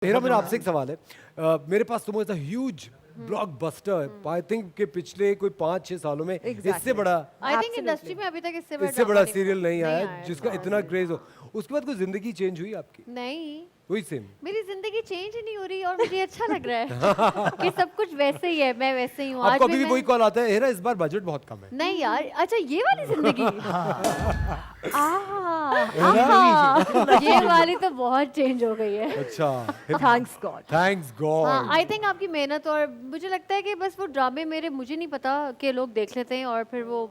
मेरा मेरा आपसे एक सवाल है। मेरे पास तुम is huge blockbuster, I think के पिछले कोई 5-6 सालों में इससे बड़ा आई थिंक इंडस्ट्री में अभी तक इससे बड़ा सीरियल नहीं आया आया जिसका इतना क्रेज हो। उसके बाद कोई जिंदगी चेंज हुई आपकी? नहीं, वही सेम। मेरी जिंदगी चेंज ही नहीं हो रही और मुझे अच्छा लग रहा है कि सब कुछ वैसे ही है, मैं वैसे ही हूँ। आपको अभी भी वही कॉल आता है, हेरा इस बार बजट बहुत कम है। नहीं यार, अच्छा ये वाली जिंदगी ये वाली तो बहुत चेंज हो गई है। अच्छा, thanks God. Thanks God. I think आपकी मेहनत, और मुझे लगता है कि बस वो ड्रामे मेरे, मुझे नहीं पता कि लोग देख लेते हैं और फिर वो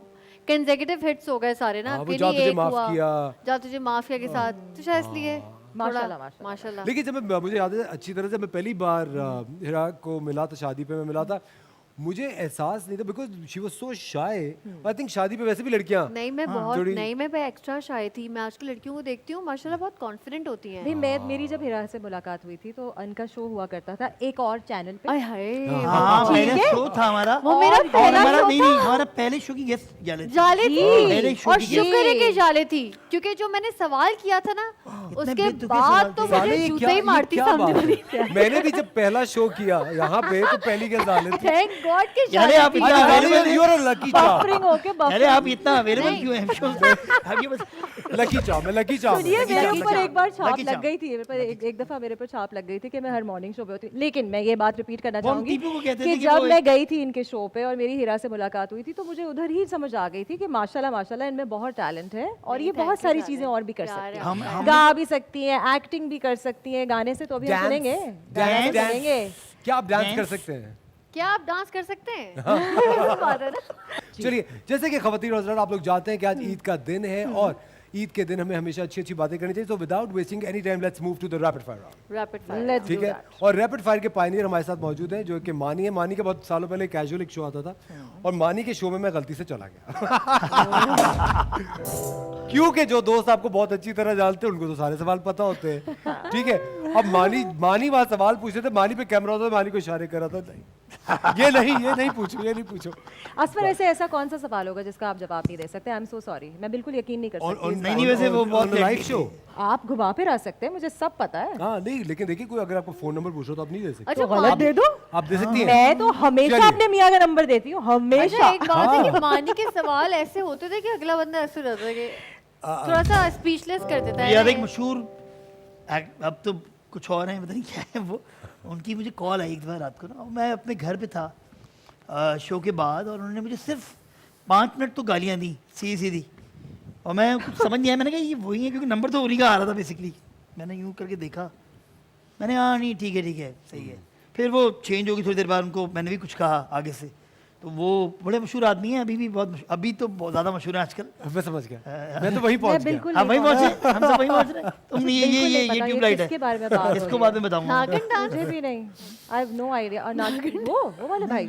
कंसेक्यूटिव हिट्स हो गए सारे ना, वो जा तुझे माफ किया, जा तुझे माफ किया के साथ, तो शायद इसलिए माशाल्लाह। लेकिन जब मुझे याद है अच्छी तरह से, मैं पहली बार हिरा को मिला था, शादी पे मैं मिला था, मुझे एहसास नहीं था because she was so shy. I think शादी पे वैसे भी लड़कियां नहीं, मैं बहुत नहीं, मैं एक्स्ट्रा शाय थी। मैं आजकल लड़कियों को देखती हूँ माशाल्लाह बहुत कॉन्फिडेंट होती हैं। नहीं, मेरी जब हिरा से मुलाकात हुई थी तो उनका शो हुआ करता था एक और चैनल पे। आय हाय, हाँ, पहले शो था हमारा। वो मेरा पहला शो नहीं, था। हमारा पहले शो की गेस्ट जाले थी और शुक्र है कि जाले थी, क्योंकि जो मैंने सवाल किया था ना उसके बाद तो मुझे जूते ही मारती सामने वाली। मैंने भी जब पहला शो किया यहाँ पे तो पहली गेस्ट जाले थी। थैंक गॉड कि अरे आप इतना available, you are a lucky buffering charm. होके अरे आप इतना अवेलेबल क्यों हैं शो पे? आप ये बस लकी चार्म, मैं लकी चार्म। सुनिए, मेरे ऊपर एक बार छाप Lucky लग charm। गई थी, मेरे पर एक दफा मेरे पर छाप लग गई थी कि मैं हर मॉर्निंग शो पे होती हूँ। लेकिन मैं ये बात रिपीट करना वो हम चाहूंगी टीपू को कहते कि थे कि जब वो मैं गई थी इनके शो पे और मेरी हिरा से मुलाकात हुई थी तो मुझे उधर ही समझ आ गई थी कि माशाल्लाह माशाल्लाह इनमें बहुत टैलेंट है और ये बहुत सारी चीजें और भी कर सकती हैं। गा भी सकती हैं, एक्टिंग भी कर सकती हैं, गाने से तो अभी हम सुनेंगे, गाने से सुनेंगे। क्या आप डांस कर सकते हैं? क्या आप डांस कर सकते हैं? ऐसी बात है ना। चलिए, जैसे कि खवातीन और हज़रात, आप लोग जानते हैं कि आज ईद का दिन है और ईद के दिन हमें हमेशा अच्छी अच्छी बातें करनी चाहिए। तो without wasting any time let's move to the rapid fire round. Rapid fire, Let's ठीक do है, that। और रैपिड फायर के पायनियर हमारे साथ मौजूद हैं जो कि मानी है। मानी का बहुत सालों पहले कैजुअल एक शो आता था और मानी के शो में मैं गलती से चला गया क्योंकि जो दोस्त आपको बहुत अच्छी तरह जानते हैं उनको तो सारे सवाल पता होते हैं, ठीक है। अब मानी वहाँ सवाल पूछते थे, मानी पे कैमरा होता था, मानी को इशारे कर रहा था, नहीं ये नहीं पूछो। असफर, ऐसा कौन सा सवाल होगा जिसका आप जवाब नहीं दे सकते? आई एम सो सॉरी, मैं बिल्कुल यकीन नहीं कर सकती। नहीं, वैसे वो बहुत लाइव शो आप घुमा फिरा सकते हैं, मुझे सब पता है। हाँ नहीं, लेकिन देखिए कोई अगर आपको फोन नंबर पूछो तो आप नहीं दे सकते। अच्छा गलत दे दो। आप दे सकती हैं। मैं तो हमेशा चलिए। अपने मियाँ का नंबर देती हूँ, हमेशा। अच्छा, एक बात है कि मानी के सवाल ऐसे होते थे कि अगला बंदा ऐसे रहता है कि थोड़ा सा स्पीचलेस कर देता है। यार एक मशहूर अब तो कुछ और है, पता नहीं क्या है वो, उनकी मुझे कॉल आई एक बार रात को ना, मैं अपने घर पे था शो के बाद, और उन्होंने मुझे सिर्फ 5 मिनट तो गालियाँ दी सीधी, और मैं कुछ समझ नहीं आया। मैंने कहा ये वही है, क्योंकि नंबर तो उन्हीं का आ रहा था बेसिकली। मैंने यूँ करके देखा, मैंने हाँ नहीं ठीक है सही है। फिर वो चेंज होगी थोड़ी देर बाद, उनको मैंने भी कुछ कहा आगे से, तो वो बड़े मशहूर आदमी हैं, अभी भी बहुत अभी तो बहुत ज़्यादा मशहूर है आजकल। मैं समझ गया, मैं तो वहीं पहुंच गया। बिल्कुल हाँ वहीं पहुँचे, हम सब वहीं पहुँच रहे हैं। तुम ये ट्यूब लाइट किसके है, बारे में बात हो इसको रही बाद है? में बताऊंगा। नागिन डांस मुझे भी नहीं, आई हैव नो आइडिया। और नागिन वो वाले भाई